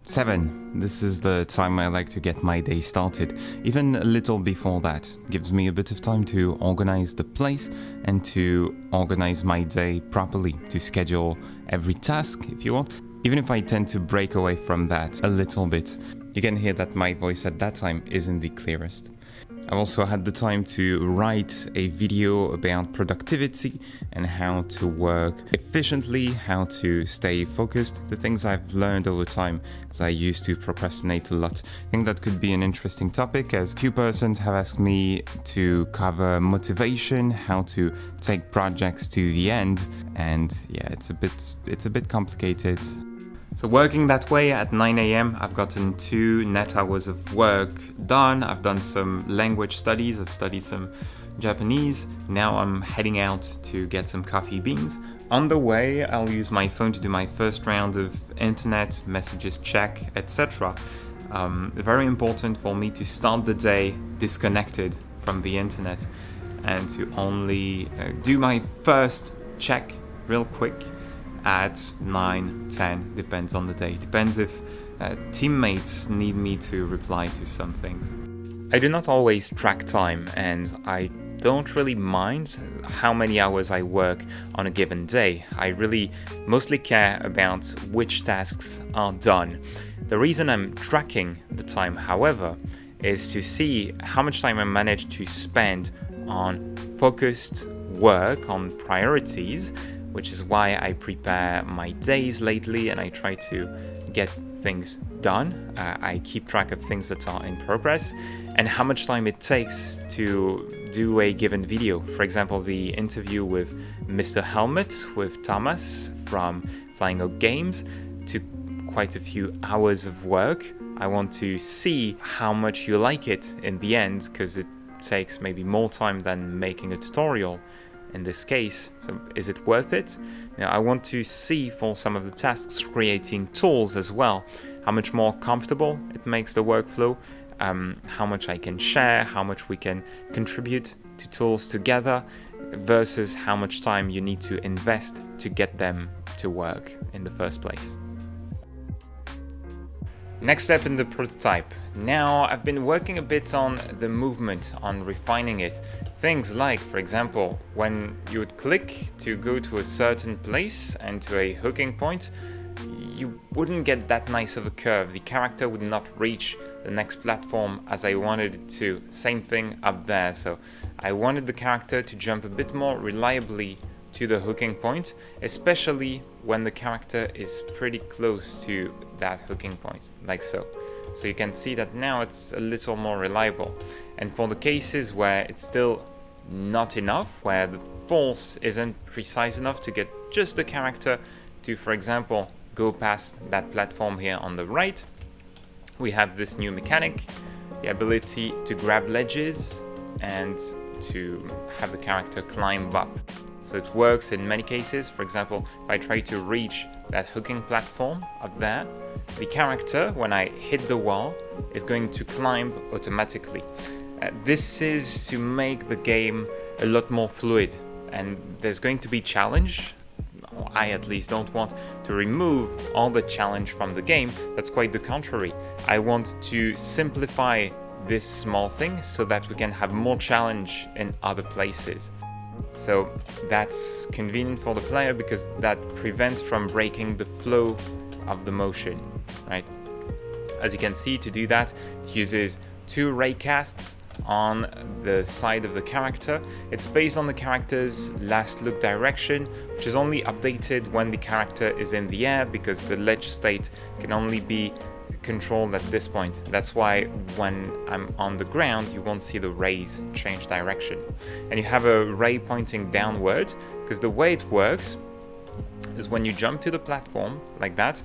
7. This is the time I like to get my day started. Even a little before that. Gives me a bit of time to organize the place and to organize my day properly, to schedule every task, if you want. Even if I tend to break away from that a little bit, you can hear that my voice at that time isn't the clearest. I've also had the time to write a video about productivity and how to work efficiently, how to stay focused, the things I've learned over time, because I used to procrastinate a lot. I think that could be an interesting topic, as few persons have asked me to cover motivation, how to take projects to the end, and yeah, it's a bit complicated. So working that way at 9 a.m, I've gotten 2 net hours of work done. I've done some language studies, I've studied some Japanese. Now I'm heading out to get some coffee beans. On the way, I'll use my phone to do my first round of internet, messages check, etc. Very important for me to start the day disconnected from the internet and to only do my first check real quick at 9, 10, depends on the day. Depends if teammates need me to reply to some things. I do not always track time, and I don't really mind how many hours I work on a given day. I really mostly care about which tasks are done. The reason I'm tracking the time, however, is to see how much time I manage to spend on focused work, on priorities, which is why I prepare my days lately and I try to get things done. I keep track of things that are in progress and how much time it takes to do a given video. For example, the interview with Mr. Helmet, with Thomas from Flying Oak Games, took quite a few hours of work. I want to see how much you like it in the end, because it takes maybe more time than making a tutorial in this case. So is it worth it? Now, I want to see for some of the tasks creating tools as well, how much more comfortable it makes the workflow, how much I can share, how much we can contribute to tools together versus how much time you need to invest to get them to work in the first place. Next step in the prototype. Now I've been working a bit on the movement, on refining it. Things like, for example, when you would click to go to a certain place and to a hooking point, you wouldn't get that nice of a curve. The character would not reach the next platform as I wanted it to. Same thing up there. So I wanted the character to jump a bit more reliably to the hooking point, especially when the character is pretty close to that hooking point, like so. So you can see that now it's a little more reliable. And for the cases where it's still not enough, where the force isn't precise enough to get just the character to, for example, go past that platform here on the right, we have this new mechanic, the ability to grab ledges and to have the character climb up. So it works in many cases. For example, if I try to reach that hooking platform up there, the character, when I hit the wall, is going to climb automatically. This is to make the game a lot more fluid, and there's going to be challenge. I at least don't want to remove all the challenge from the game. That's quite the contrary. I want to simplify this small thing so that we can have more challenge in other places. So that's convenient for the player because that prevents from breaking the flow of the motion, right? As you can see, to do that, it uses 2 ray casts on the side of the character. It's based on the character's last look direction, which is only updated when the character is in the air, because the ledge state can only be controlled at this point. That's why when I'm on the ground, you won't see the rays change direction. And you have a ray pointing downward, because the way it works is when you jump to the platform like that,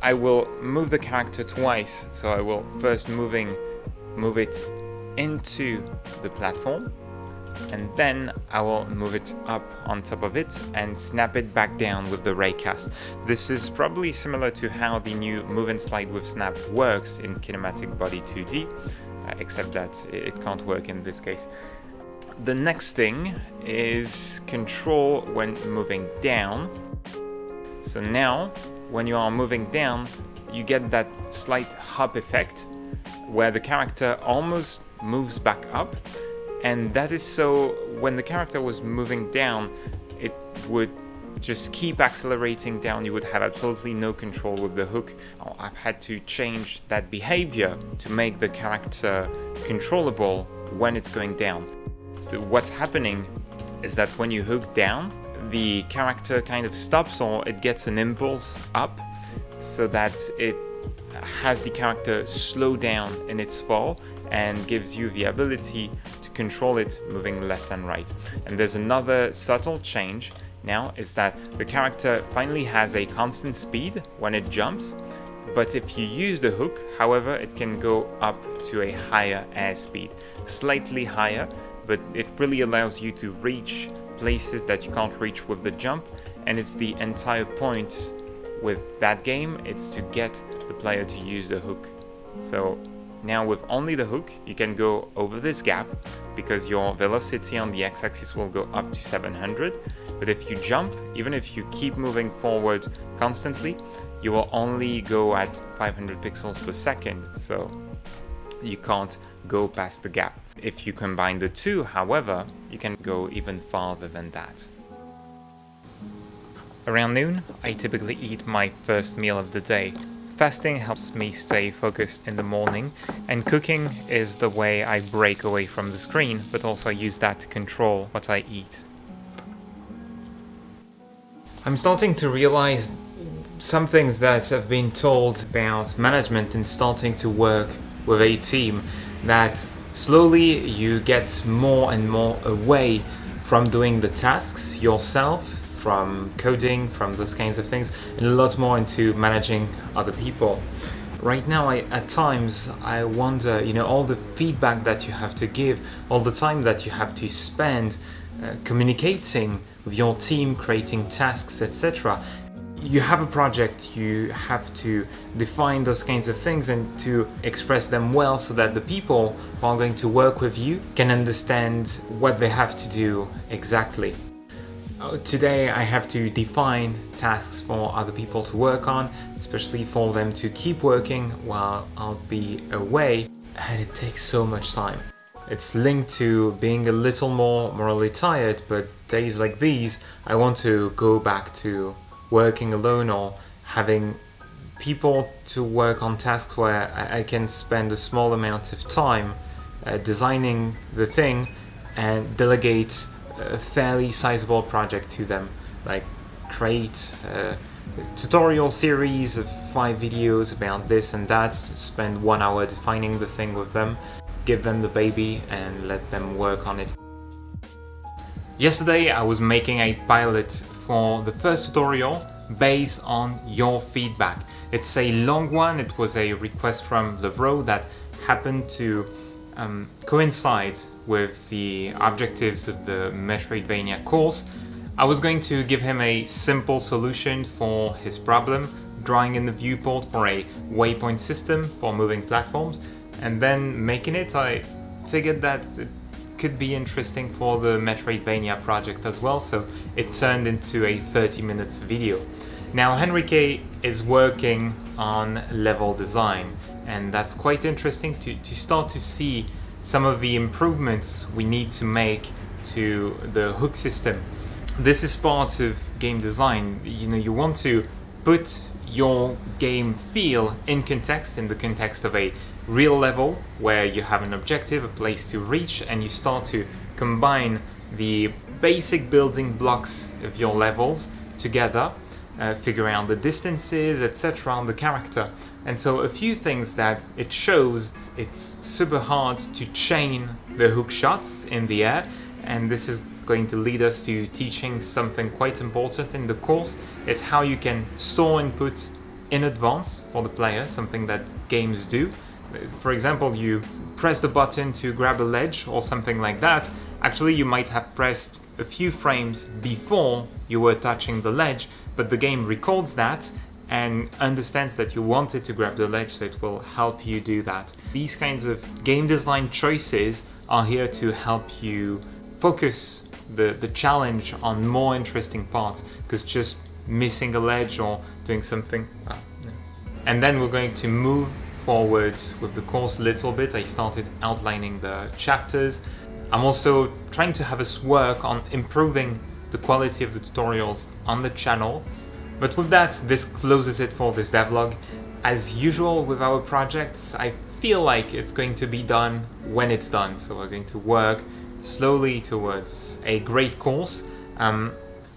I will move the character twice. So I will first move it into the platform, and then I will move it up on top of it and snap it back down with the raycast. This is probably similar to how the new move and slide with snap works in Kinematic Body 2D, except that it can't work in this case. The next thing is control when moving down. So now, when you are moving down, you get that slight hop effect where the character almost moves back up, and that is so when the character was moving down, it would just keep accelerating down. You would have absolutely no control with the hook. I've had to change that behavior to make the character controllable when it's going down. So what's happening is that when you hook down, the character kind of stops, or it gets an impulse up, so that it has the character slow down in its fall and gives you the ability to control it moving left and right. And there's another subtle change now, is that the character finally has a constant speed when it jumps, but if you use the hook, however, it can go up to a higher airspeed, slightly higher, but it really allows you to reach places that you can't reach with the jump, and it's the entire point with that game, it's to get the player to use the hook. So now with only the hook, you can go over this gap because your velocity on the x-axis will go up to 700, but if you jump, even if you keep moving forward constantly, you will only go at 500 pixels per second, so you can't go past the gap. If you combine the two, however, you can go even farther than that. Around noon, I typically eat my first meal of the day. Fasting helps me stay focused in the morning, and cooking is the way I break away from the screen, but also use that to control what I eat. I'm starting to realize some things that have been told about management and starting to work with a team, that slowly you get more and more away from doing the tasks yourself, from coding, from those kinds of things, and a lot more into managing other people. Right now, at times, I wonder, all the feedback that you have to give, all the time that you have to spend communicating with your team, creating tasks, etc. You have a project, you have to define those kinds of things and to express them well so that the people who are going to work with you can understand what they have to do exactly. Today I have to define tasks for other people to work on, especially for them to keep working while I'll be away, and it takes so much time. It's linked to being a little more morally tired, but days like these I want to go back to working alone or having people to work on tasks where I can spend a small amount of time designing the thing and delegate a fairly sizable project to them, like create a tutorial series of 5 videos about this and that, spend 1 hour defining the thing with them, give them the baby and let them work on it. Yesterday I was making a pilot for the first tutorial based on your feedback. It's a long one. It was a request from Devlog that happened to coincide with the objectives of the Metroidvania course. I was going to give him a simple solution for his problem, drawing in the viewport for a waypoint system for moving platforms, and then making it. I figured that it could be interesting for the Metroidvania project as well, so it turned into a 30 minutes video. Now Henrique is working on level design, and that's quite interesting to start to see some of the improvements we need to make to the hook system. This is part of game design. You want to put your game feel in context, in the context of a real level where you have an objective, a place to reach, and you start to combine the basic building blocks of your levels together, figure out the distances, etc. on the character. And so a few things that it shows: it's super hard to chain the hook shots in the air, and this is going to lead us to teaching something quite important in the course. It's how you can store input in advance for the player, something that games do. For example, you press the button to grab a ledge or something like that. Actually, you might have pressed a few frames before you were touching the ledge, but the game records that and understands that you wanted to grab the ledge, so it will help you do that. These kinds of game design choices are here to help you focus the challenge on more interesting parts, because just missing a ledge or doing something, and then we're going to move forward with the course a little bit. I started outlining the chapters. I'm also trying to have us work on improving the quality of the tutorials on the channel. But with that, this closes it for this devlog. As usual with our projects, I feel like it's going to be done when it's done. So we're going to work slowly towards a great course.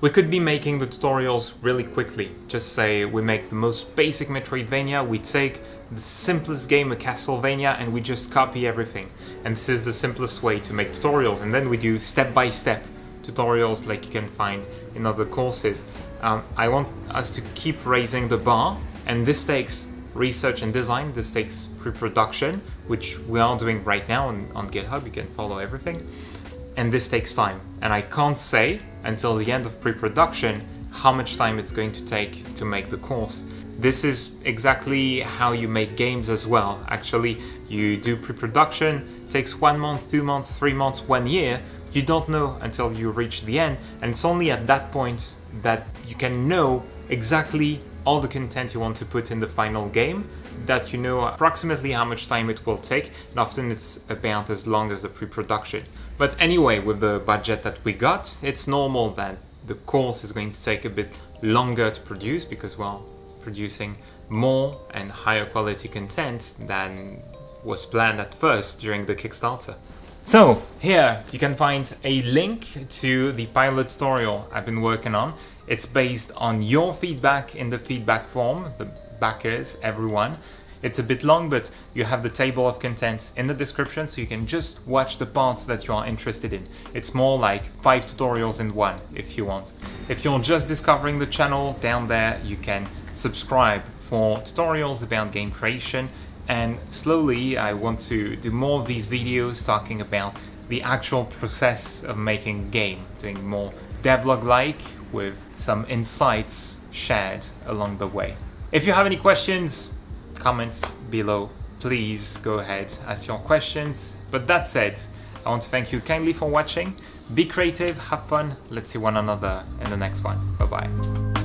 We could be making the tutorials really quickly. Just say we make the most basic Metroidvania, we take the simplest game, a Castlevania, and we just copy everything. And this is the simplest way to make tutorials. And then we do step-by-step tutorials like you can find in other courses. I want us to keep raising the bar, and this takes research and design, this takes pre-production, which we are doing right now on GitHub, you can follow everything. And this takes time. And I can't say until the end of pre-production how much time it's going to take to make the course. This is exactly how you make games as well. Actually, you do pre-production, it takes 1 month, 2 months, 3 months, 1 year. You don't know until you reach the end, and it's only at that point that you can know exactly all the content you want to put in the final game, that you know approximately how much time it will take, and often it's about as long as the pre-production. But anyway, with the budget that we got, it's normal that the course is going to take a bit longer to produce because, well, producing more and higher quality content than was planned at first during the Kickstarter. So here you can find a link to the pilot tutorial I've been working on. It's based on your feedback in the feedback form, the backers, everyone. It's a bit long, but you have the table of contents in the description, so you can just watch the parts that you are interested in. It's more like 5 tutorials in one, if you want. If you're just discovering the channel, down there you can subscribe for tutorials about game creation, and slowly I want to do more of these videos talking about the actual process of making a game, doing more devlog-like with some insights shared along the way. If you have any questions, comments below, please go ahead, ask your questions. But that said, I want to thank you kindly for watching. Be creative, have fun, let's see one another in the next one. Bye bye.